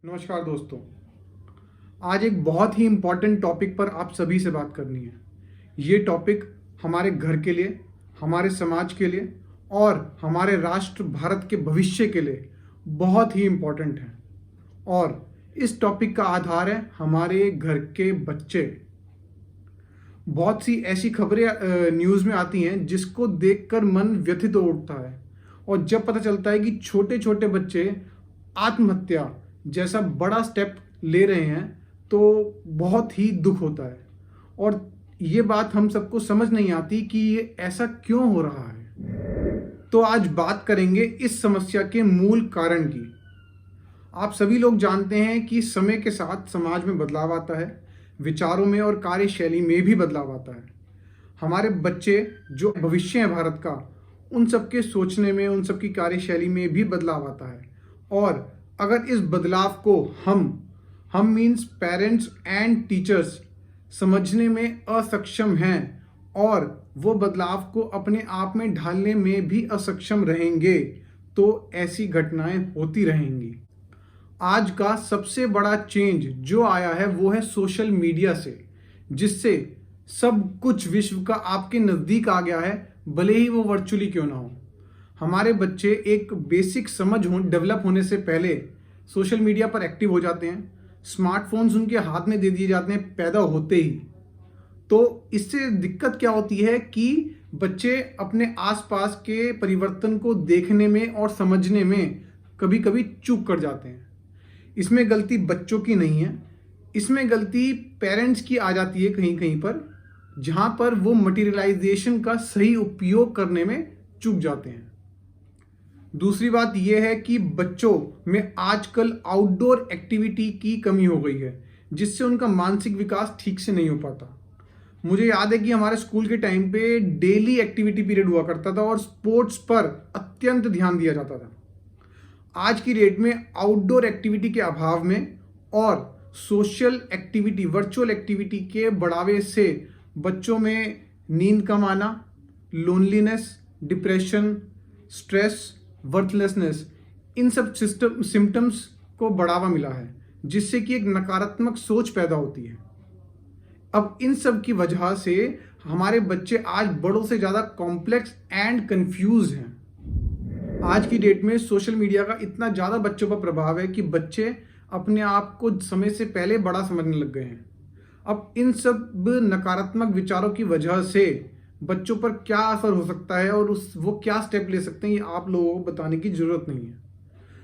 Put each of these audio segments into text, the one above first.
नमस्कार दोस्तों। आज एक बहुत ही इम्पॉर्टेंट टॉपिक पर आप सभी से बात करनी है। ये टॉपिक हमारे घर के लिए, हमारे समाज के लिए और हमारे राष्ट्र भारत के भविष्य के लिए बहुत ही इम्पॉर्टेंट है। और इस टॉपिक का आधार है हमारे घर के बच्चे। बहुत सी ऐसी खबरें न्यूज़ में आती हैं जिसको देखकर मन व्यथित हो उठता है। और जब पता चलता है कि छोटे छोटे बच्चे आत्महत्या जैसा बड़ा स्टेप ले रहे हैं तो बहुत ही दुख होता है। और ये बात हम सबको समझ नहीं आती कि ये ऐसा क्यों हो रहा है। तो आज बात करेंगे इस समस्या के मूल कारण की। आप सभी लोग जानते हैं कि समय के साथ समाज में बदलाव आता है, विचारों में और कार्यशैली में भी बदलाव आता है। हमारे बच्चे जो भविष्य है भारत का, उन सबके सोचने में, उन सबकी कार्यशैली में भी बदलाव आता है। और अगर इस बदलाव को हम मीन्स पेरेंट्स एंड टीचर्स समझने में असक्षम हैं और वो बदलाव को अपने आप में ढालने में भी असक्षम रहेंगे तो ऐसी घटनाएं होती रहेंगी। आज का सबसे बड़ा चेंज जो आया है वो है सोशल मीडिया से, जिससे सब कुछ विश्व का आपके नज़दीक आ गया है, भले ही वो वर्चुअली क्यों ना हो। हमारे बच्चे एक बेसिक समझ डेवलप होने से पहले सोशल मीडिया पर एक्टिव हो जाते हैं। स्मार्टफोन्स उनके हाथ में दे दिए जाते हैं पैदा होते ही। तो इससे दिक्कत क्या होती है कि बच्चे अपने आसपास के परिवर्तन को देखने में और समझने में कभी कभी चूक कर जाते हैं। इसमें गलती बच्चों की नहीं है, इसमें गलती पेरेंट्स की आ जाती है कहीं कहीं पर, जहां पर वो मटीरियलाइजेशन का सही उपयोग करने में चूक जाते हैं। दूसरी बात यह है कि बच्चों में आजकल आउटडोर एक्टिविटी की कमी हो गई है, जिससे उनका मानसिक विकास ठीक से नहीं हो पाता। मुझे याद है कि हमारे स्कूल के टाइम पे डेली एक्टिविटी पीरियड हुआ करता था और स्पोर्ट्स पर अत्यंत ध्यान दिया जाता था। आज की डेट में आउटडोर एक्टिविटी के अभाव में और सोशल एक्टिविटी, वर्चुअल एक्टिविटी के बढ़ावे से बच्चों में नींद कम आना, लोनलीनेस, डिप्रेशन, स्ट्रेस, वर्थलेसनेस, इन सब सिम्टम्स को बढ़ावा मिला है, जिससे कि एक नकारात्मक सोच पैदा होती है। अब इन सब की वजह से हमारे बच्चे आज बड़ों से ज़्यादा कॉम्प्लेक्स एंड कंफ्यूज हैं। आज की डेट में सोशल मीडिया का इतना ज़्यादा बच्चों पर प्रभाव है कि बच्चे अपने आप को समय से पहले बड़ा समझने लग गए हैं। अब इन सब नकारात्मक विचारों की वजह से बच्चों पर क्या असर हो सकता है और वो क्या स्टेप ले सकते हैं, ये आप लोगों को बताने की जरूरत नहीं है।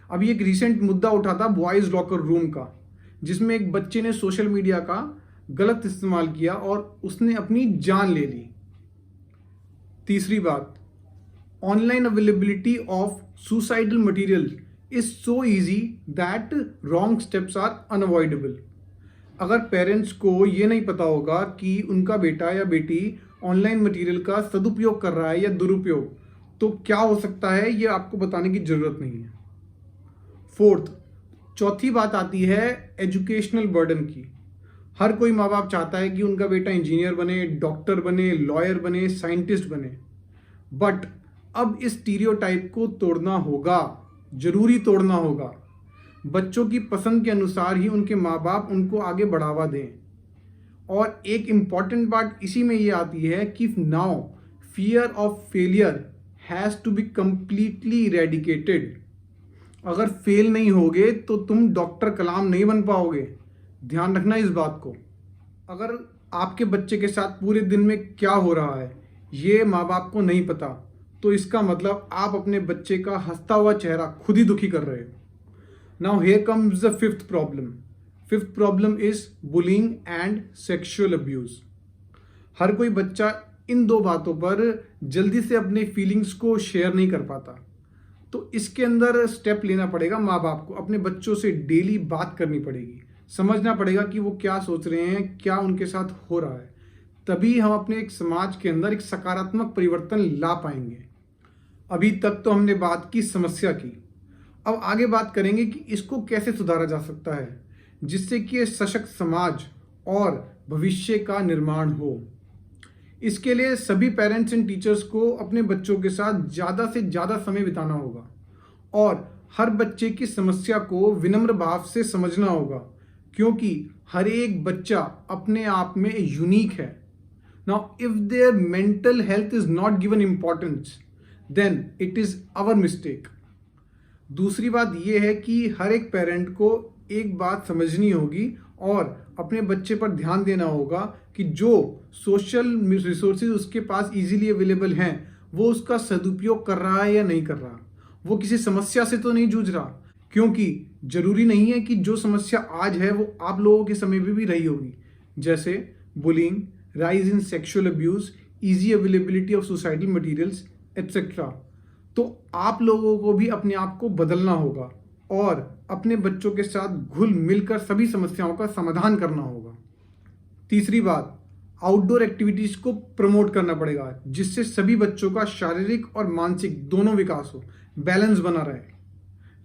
अभी एक रिसेंट मुद्दा उठा था बॉयज़ लॉकर रूम का, जिसमें एक बच्चे ने सोशल मीडिया का गलत इस्तेमाल किया और उसने अपनी जान ले ली। तीसरी बात, online availability of suicidal material is so easy that wrong steps are unavoidable. अगर पेरेंट्स को ये नहीं पता होगा कि उनका बेटा या बेटी ऑनलाइन मटेरियल का सदुपयोग कर रहा है या दुरुपयोग, तो क्या हो सकता है ये आपको बताने की जरूरत नहीं है। चौथी बात आती है एजुकेशनल बर्डन की। हर कोई माँ बाप चाहता है कि उनका बेटा इंजीनियर बने, डॉक्टर बने, लॉयर बने, साइंटिस्ट बने। बट अब इस स्टीरियोटाइप को तोड़ना होगा, जरूरी तोड़ना होगा। बच्चों की पसंद के अनुसार ही उनके माँ बाप उनको आगे बढ़ावा दें। और एक इम्पॉर्टेंट बात इसी में ये आती है कि now fear of failure has to be completely eradicated. अगर फेल नहीं होगे तो तुम डॉक्टर कलाम नहीं बन पाओगे, ध्यान रखना इस बात को। अगर आपके बच्चे के साथ पूरे दिन में क्या हो रहा है ये माँ बाप को नहीं पता, तो इसका मतलब आप अपने बच्चे का हंसता हुआ चेहरा खुद ही दुखी कर रहे हो। Now here comes the fifth problem. Fifth problem is bullying and sexual abuse. हर कोई बच्चा इन दो बातों पर जल्दी से अपने फीलिंग्स को शेयर नहीं कर पाता, तो इसके अंदर स्टेप लेना पड़ेगा। माँ बाप को अपने बच्चों से डेली बात करनी पड़ेगी, समझना पड़ेगा कि वो क्या सोच रहे हैं, क्या उनके साथ हो रहा है। तभी हम अपने एक समाज के अंदर एक सकारात्मक परिवर्तन ला पाएंगे। अभी तक तो हमने बात की समस्या की, अब आगे बात करेंगे कि इसको कैसे सुधारा जा सकता है, जिससे कि एक सशक्त समाज और भविष्य का निर्माण हो। इसके लिए सभी पेरेंट्स एंड टीचर्स को अपने बच्चों के साथ ज़्यादा से ज़्यादा समय बिताना होगा और हर बच्चे की समस्या को विनम्र भाव से समझना होगा, क्योंकि हर एक बच्चा अपने आप में यूनिक है। Now if there mental health is not given importance, then it is our mistake. दूसरी बात यह है कि हर एक पेरेंट को एक बात समझनी होगी और अपने बच्चे पर ध्यान देना होगा कि जो सोशल रिसोर्सेज उसके पास इजीली अवेलेबल हैं वो उसका सदुपयोग कर रहा है या नहीं कर रहा। वो किसी समस्या से तो नहीं जूझ रहा, क्योंकि जरूरी नहीं है कि जो समस्या आज है वो आप लोगों के समय में भी रही होगी, जैसे bullying, rise in sexual abuse, easy availability of suicidal materials etcetera. तो आप लोगों को भी अपने आप को बदलना होगा और अपने बच्चों के साथ घुल मिलकर सभी समस्याओं का समाधान करना होगा। तीसरी बात, आउटडोर एक्टिविटीज को प्रमोट करना पड़ेगा, जिससे सभी बच्चों का शारीरिक और मानसिक दोनों विकास हो, बैलेंस बना रहे।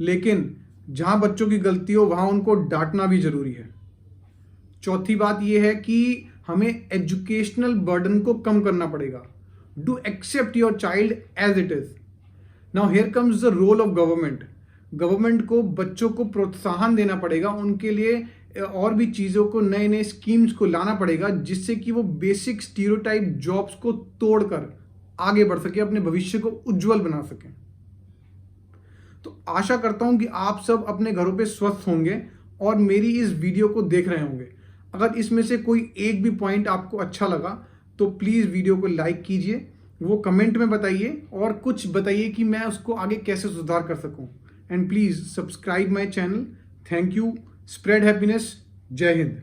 लेकिन जहां बच्चों की गलती हो वहां उनको डांटना भी जरूरी है। चौथी बात यह है कि हमें एजुकेशनल बर्डन को कम करना पड़ेगा। Do accept your child as it is. Now here comes the role of government. Government को बच्चों को प्रोत्साहन देना पड़ेगा, उनके लिए और भी चीज़ों को, नए नए स्कीम्स को लाना पड़ेगा, जिससे कि वो बेसिक स्टीरियोटाइप जॉब्स को तोड़कर आगे बढ़ सके, अपने भविष्य को उज्जवल बना सके। तो आशा करता हूं कि आप सब अपने घरों पे स्वस्थ होंगे और मेरी इस वीडियो को देख रहे होंगे। अगर इसमें से कोई एक भी पॉइंट आपको अच्छा लगा तो प्लीज़ वीडियो को लाइक कीजिए, वो कमेंट में बताइए और कुछ बताइए कि मैं उसको आगे कैसे सुधार कर सकूं। And please subscribe my channel. Thank you. Spread happiness. जय हिंद।